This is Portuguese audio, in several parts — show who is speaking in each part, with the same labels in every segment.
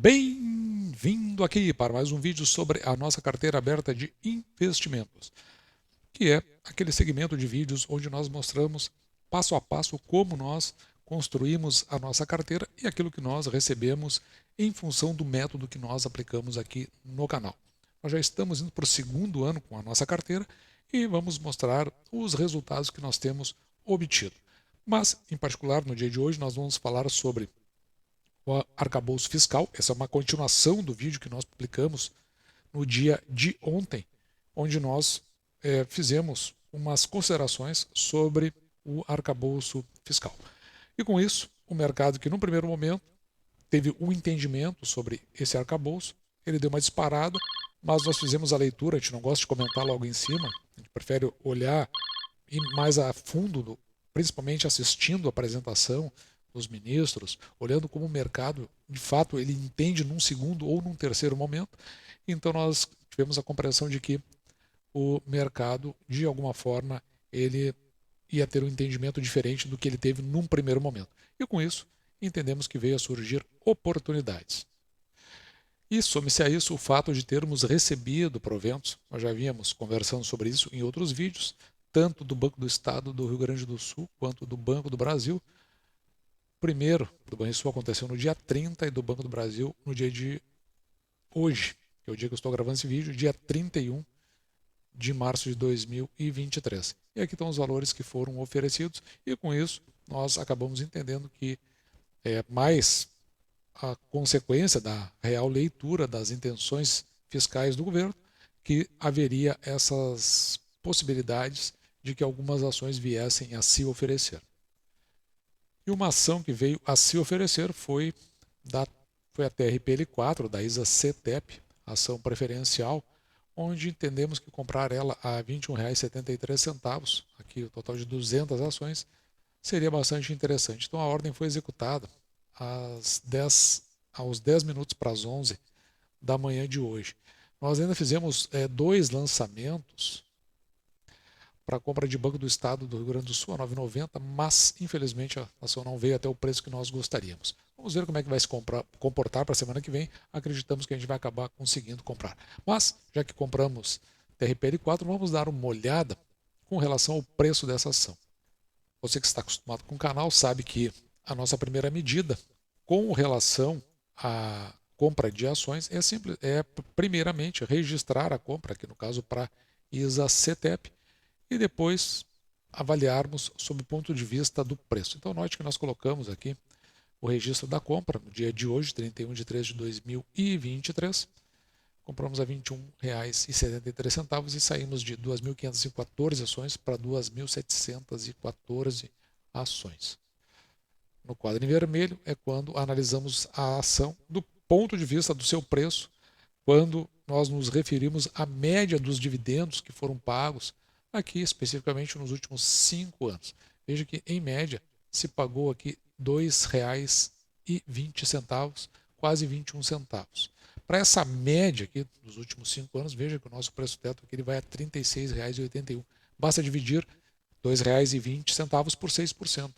Speaker 1: Bem-vindo aqui para mais um vídeo sobre a nossa carteira aberta de investimentos, que é aquele segmento de vídeos onde nós mostramos passo a passo como nós construímos a nossa carteira e aquilo que nós recebemos em função do método que nós aplicamos aqui no canal. Nós já estamos indo para o segundo ano com a nossa carteira e vamos mostrar os resultados que nós temos obtido. Mas, em particular, no dia de hoje, nós vamos falar sobre o arcabouço fiscal. Essa é uma continuação do vídeo que nós publicamos no dia de ontem, onde nós fizemos umas considerações sobre o arcabouço fiscal. E com isso, o mercado que no primeiro momento teve um entendimento sobre esse arcabouço, ele deu uma disparada, mas nós fizemos a leitura, a gente não gosta de comentar logo em cima, a gente prefere olhar mais a fundo, principalmente assistindo a apresentação dos ministros, olhando como o mercado, de fato, ele entende num segundo ou num terceiro momento. Então nós tivemos a compreensão de que o mercado, de alguma forma, ele ia ter um entendimento diferente do que ele teve num primeiro momento. E com isso, entendemos que veio a surgir oportunidades. E some-se a isso o fato de termos recebido proventos, nós já vínhamos conversando sobre isso em outros vídeos, tanto do Banco do Estado do Rio Grande do Sul quanto do Banco do Brasil. O primeiro do Banrisul aconteceu no dia 30 e do Banco do Brasil no dia de hoje, que é o dia que eu estou gravando esse vídeo, dia 31 de março de 2023. E aqui estão os valores que foram oferecidos e com isso nós acabamos entendendo que mais a consequência da real leitura das intenções fiscais do governo, que haveria essas possibilidades de que algumas ações viessem a se oferecer. E uma ação que veio a se oferecer foi a TRPL4 da ISA-CTEP, ação preferencial, onde entendemos que comprar ela a R$ 21,73, aqui o total de 200 ações, seria bastante interessante. Então a ordem foi executada aos 10 minutos para as 11 da manhã de hoje. Nós ainda fizemos dois lançamentos para a compra de Banco do Estado do Rio Grande do Sul a R$ 9,90, mas infelizmente a ação não veio até o preço que nós gostaríamos. Vamos ver como é que vai se comportar para a semana que vem. Acreditamos que a gente vai acabar conseguindo comprar. Mas, já que compramos TRPL4, vamos dar uma olhada com relação ao preço dessa ação. Você que está acostumado com o canal sabe que a nossa primeira medida com relação à compra de ações é primeiramente registrar a compra, aqui no caso para ISA-CTEP, e depois avaliarmos sob o ponto de vista do preço. Então note que nós colocamos aqui o registro da compra no dia de hoje, 31 de 3 de 2023. Compramos a R$ 21,73 e saímos de 2.514 ações para 2.714 ações. No quadro em vermelho é quando analisamos a ação do ponto de vista do seu preço, quando nós nos referimos à média dos dividendos que foram pagos aqui especificamente nos últimos 5 anos. Veja que em média se pagou aqui R$ 2,20, quase 21 centavos. Para essa média aqui dos últimos 5 anos, veja que o nosso preço teto aqui ele vai a R$ 36,81. Basta dividir R$ 2,20 por 6%.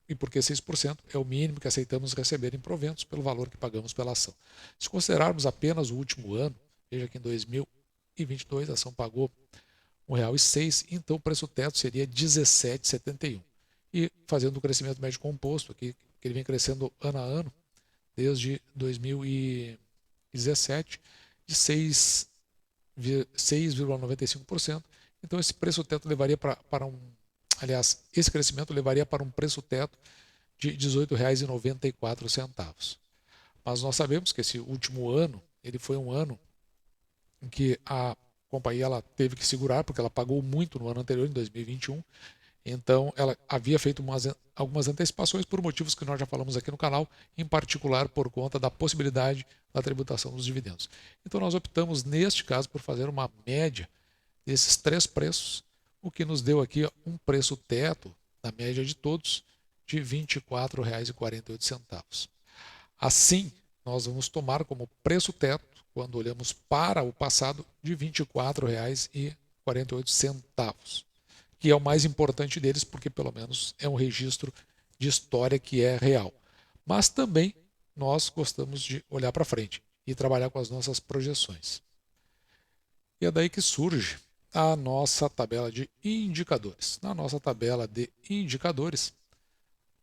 Speaker 1: E porque 6% é o mínimo que aceitamos receber em proventos pelo valor que pagamos pela ação. Se considerarmos apenas o último ano, veja que em 2022 a ação pagou R$ 1,06, então o preço teto seria R$ 17,71. E fazendo o crescimento médio composto, aqui, que ele vem crescendo ano a ano, desde 2017, de 6,95%. Então esse preço teto levaria para esse crescimento levaria para um preço teto de R$ 18,94. Mas nós sabemos que esse último ano, ele foi um ano em que a companhia ela teve que segurar, porque ela pagou muito no ano anterior, em 2021. Então, ela havia feito algumas antecipações por motivos que nós já falamos aqui no canal, em particular por conta da possibilidade da tributação dos dividendos. Então, nós optamos, neste caso, por fazer uma média desses três preços, o que nos deu aqui um preço teto, na média de todos, de R$ 24,48. Assim, nós vamos tomar como preço teto, quando olhamos para o passado, de R$ 24,48, que é o mais importante deles, porque pelo menos é um registro de história que é real. Mas também nós gostamos de olhar para frente e trabalhar com as nossas projeções. E é daí que surge a nossa tabela de indicadores. Na nossa tabela de indicadores,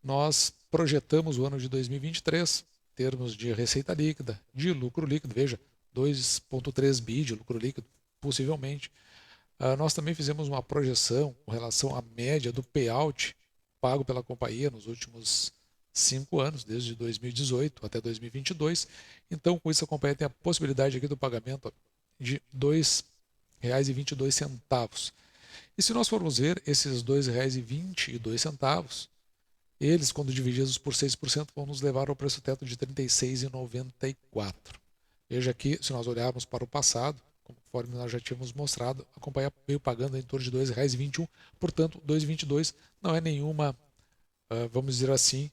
Speaker 1: nós projetamos o ano de 2023 em termos de receita líquida, de lucro líquido, veja, 2,3 bi de lucro líquido, possivelmente. Nós também fizemos uma projeção com relação à média do payout pago pela companhia nos últimos 5 anos, desde 2018 até 2022. Então, com isso, a companhia tem a possibilidade aqui do pagamento de R$ 2,22. E se nós formos ver esses R$ 2,22, eles, quando divididos por 6%, vão nos levar ao preço teto de R$ 36,94. Veja aqui, se nós olharmos para o passado, conforme nós já tínhamos mostrado, a companhia veio pagando em torno de R$ 2,21, portanto, R$ 2,22 não é nenhuma, vamos dizer assim,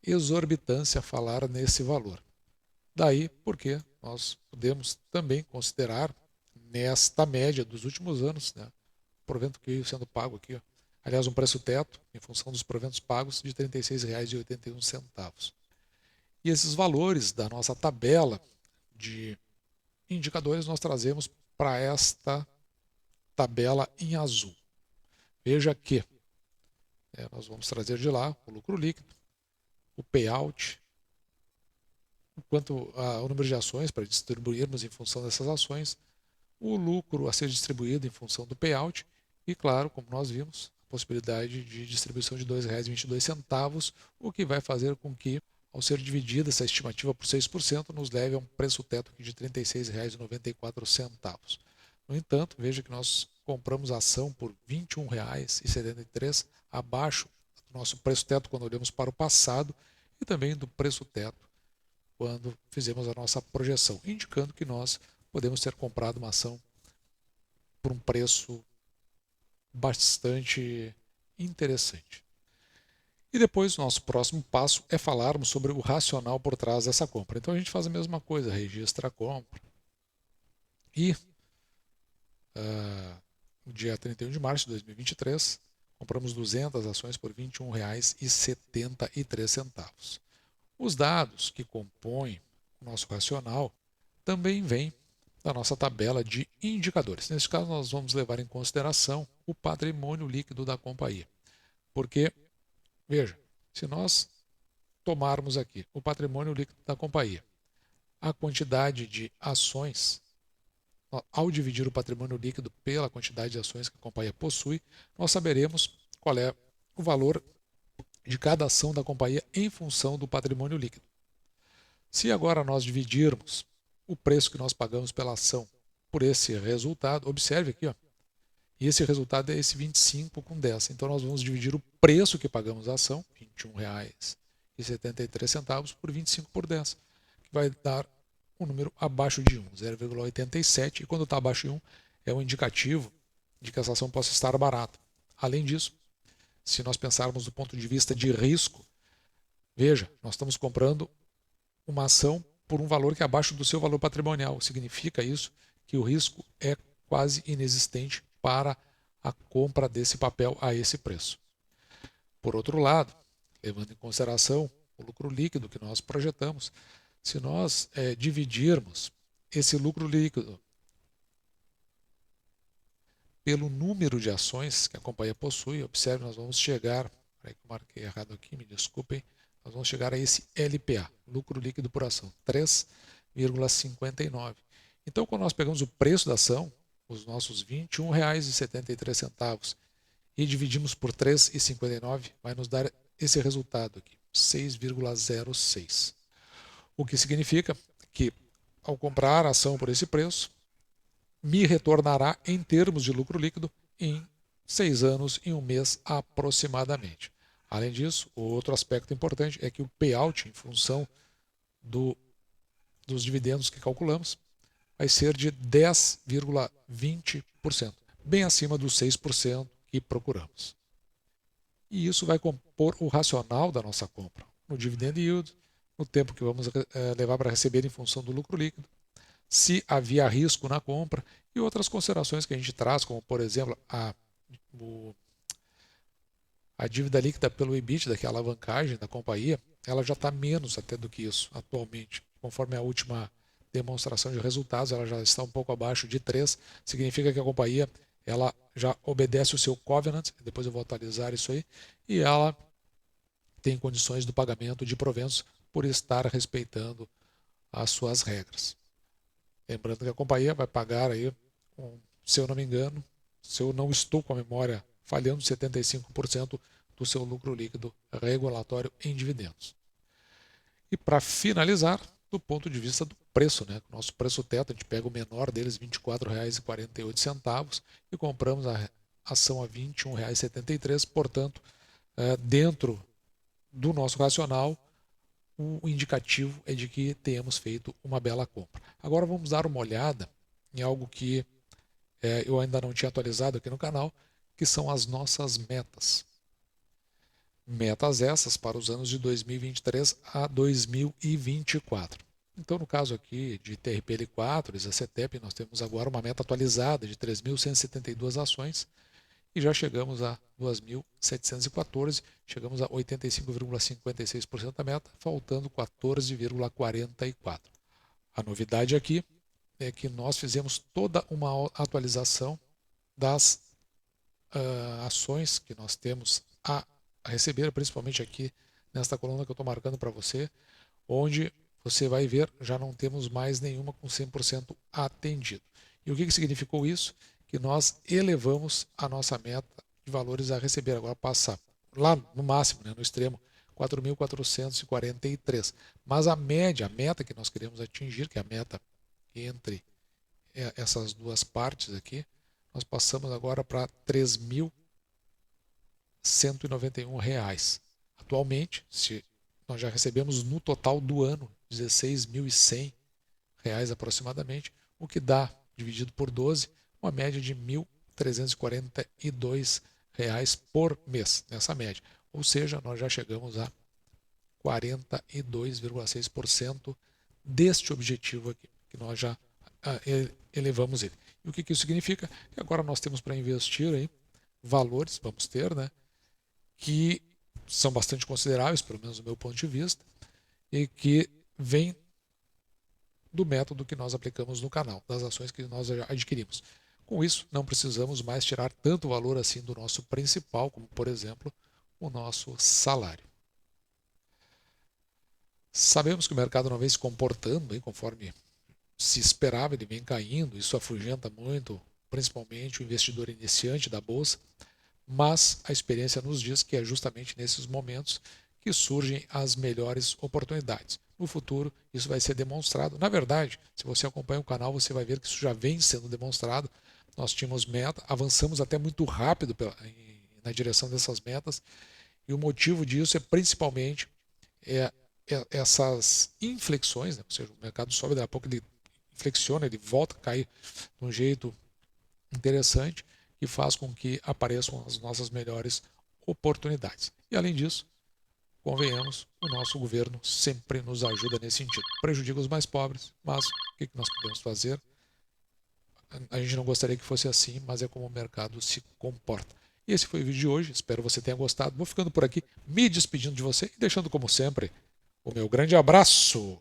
Speaker 1: exorbitância a falar nesse valor. Daí porque nós podemos também considerar nesta média dos últimos anos, né, o provento que veio sendo pago aqui, ó, aliás, um preço teto, em função dos proventos pagos, de R$ 36,81. E esses valores da nossa tabela de indicadores nós trazemos para esta tabela em azul. Veja que nós vamos trazer de lá o lucro líquido, o payout, o número de ações para distribuirmos em função dessas ações, o lucro a ser distribuído em função do payout e, claro, como nós vimos, a possibilidade de distribuição de R$ 2,22, o que vai fazer com que, ao ser dividida essa estimativa por 6%, nos leve a um preço teto aqui de R$ 36,94. No entanto, veja que nós compramos a ação por R$ 21,73, abaixo do nosso preço teto quando olhamos para o passado e também do preço teto quando fizemos a nossa projeção, indicando que nós podemos ter comprado uma ação por um preço bastante interessante. E depois, o nosso próximo passo é falarmos sobre o racional por trás dessa compra. Então a gente faz a mesma coisa, registra a compra. E no dia 31 de março de 2023, compramos 200 ações por R$ 21,73. Os dados que compõem o nosso racional também vêm da nossa tabela de indicadores. Nesse caso, nós vamos levar em consideração o patrimônio líquido da companhia. Porque, veja, se nós tomarmos aqui o patrimônio líquido da companhia, a quantidade de ações, ao dividir o patrimônio líquido pela quantidade de ações que a companhia possui, nós saberemos qual é o valor de cada ação da companhia em função do patrimônio líquido. Se agora nós dividirmos o preço que nós pagamos pela ação por esse resultado, observe aqui, ó, e esse resultado é esse 25,10. Então nós vamos dividir o preço que pagamos a ação, R$ 21,73, por 25 por 10, que vai dar um número abaixo de 1, 0,87, e quando está abaixo de 1 é um indicativo de que essa ação possa estar barata. Além disso, se nós pensarmos do ponto de vista de risco, veja, nós estamos comprando uma ação por um valor que é abaixo do seu valor patrimonial. Significa isso que o risco é quase inexistente para a compra desse papel a esse preço. Por outro lado, levando em consideração o lucro líquido que nós projetamos, se nós dividirmos esse lucro líquido pelo número de ações que a companhia possui, observe, nós vamos chegar, peraí que eu marquei errado aqui, me desculpem, nós vamos chegar a esse LPA, lucro líquido por ação, 3,59. Então, quando nós pegamos o preço da ação, os nossos R$ 21,73, e dividimos por 3,59, vai nos dar esse resultado aqui, 6,06. O que significa que, ao comprar a ação por esse preço, me retornará em termos de lucro líquido em 6 anos e 1 mês aproximadamente. Além disso, outro aspecto importante é que o payout, em função dos dividendos que calculamos, vai ser de 10,20%, bem acima dos 6% que procuramos. E isso vai compor o racional da nossa compra, no dividend yield, no tempo que vamos levar para receber em função do lucro líquido, se havia risco na compra e outras considerações que a gente traz, como, por exemplo, a dívida líquida pelo EBITDA, que é a alavancagem da companhia, ela já está menos até do que isso atualmente. Conforme a última demonstração de resultados, ela já está um pouco abaixo de 3. Significa que a companhia ela já obedece o seu covenant, depois eu vou atualizar isso aí, e ela tem condições do pagamento de proventos por estar respeitando as suas regras. Lembrando que a companhia vai pagar aí, se eu não me engano, se eu não estou com a memória falhando, 75% do seu lucro líquido regulatório em dividendos. E para finalizar, do ponto de vista do preço, né? Nosso preço teto, a gente pega o menor deles, R$ 24,48, e compramos a ação a R$ 21,73, portanto, dentro do nosso racional, o indicativo é de que tenhamos feito uma bela compra. Agora vamos dar uma olhada em algo que eu ainda não tinha atualizado aqui no canal, que são as nossas metas. Metas essas para os anos de 2023 a 2024. Então, no caso aqui de TRPL4 e Zacetep, nós temos agora uma meta atualizada de 3.172 ações e já chegamos a 2.714, chegamos a 85,56% da meta, faltando 14,44%. A novidade aqui é que nós fizemos toda uma atualização das ações que nós temos a receber, principalmente aqui nesta coluna que eu estou marcando para você, onde você vai ver, já não temos mais nenhuma com 100% atendido. E o que significou isso? Que nós elevamos a nossa meta de valores a receber, agora passa lá no máximo, né, no extremo, 4.443. Mas a média, a meta que nós queremos atingir, que é a meta entre essas duas partes aqui, nós passamos agora para R$ 3.191. Atualmente, se nós já recebemos no total do ano R$ 16.100 aproximadamente, o que dá, dividido por 12, uma média de R$ 1.342 por mês, nessa média. Ou seja, nós já chegamos a 42,6% deste objetivo aqui, que nós já elevamos ele. E o que isso significa? Que agora nós temos para investir aí valores, vamos ter, né, que são bastante consideráveis, pelo menos do meu ponto de vista, e que vêm do método que nós aplicamos no canal, das ações que nós adquirimos. Com isso, não precisamos mais tirar tanto valor assim do nosso principal, como, por exemplo, o nosso salário. Sabemos que o mercado não vem se comportando conforme se esperava, ele vem caindo, isso afugenta muito, principalmente o investidor iniciante da bolsa, mas a experiência nos diz que é justamente nesses momentos que surgem as melhores oportunidades. No futuro, isso vai ser demonstrado. Na verdade, se você acompanha o canal, você vai ver que isso já vem sendo demonstrado. Nós tínhamos meta, avançamos até muito rápido na direção dessas metas, e o motivo disso é principalmente essas inflexões, né? Ou seja, o mercado sobe, daqui a pouco ele flexiona, ele volta a cair de um jeito interessante e faz com que apareçam as nossas melhores oportunidades. E além disso, convenhamos, o nosso governo sempre nos ajuda nesse sentido. Prejudica os mais pobres, mas o que nós podemos fazer? A gente não gostaria que fosse assim, mas é como o mercado se comporta. E esse foi o vídeo de hoje, espero que você tenha gostado. Vou ficando por aqui, me despedindo de você e deixando, como sempre, o meu grande abraço.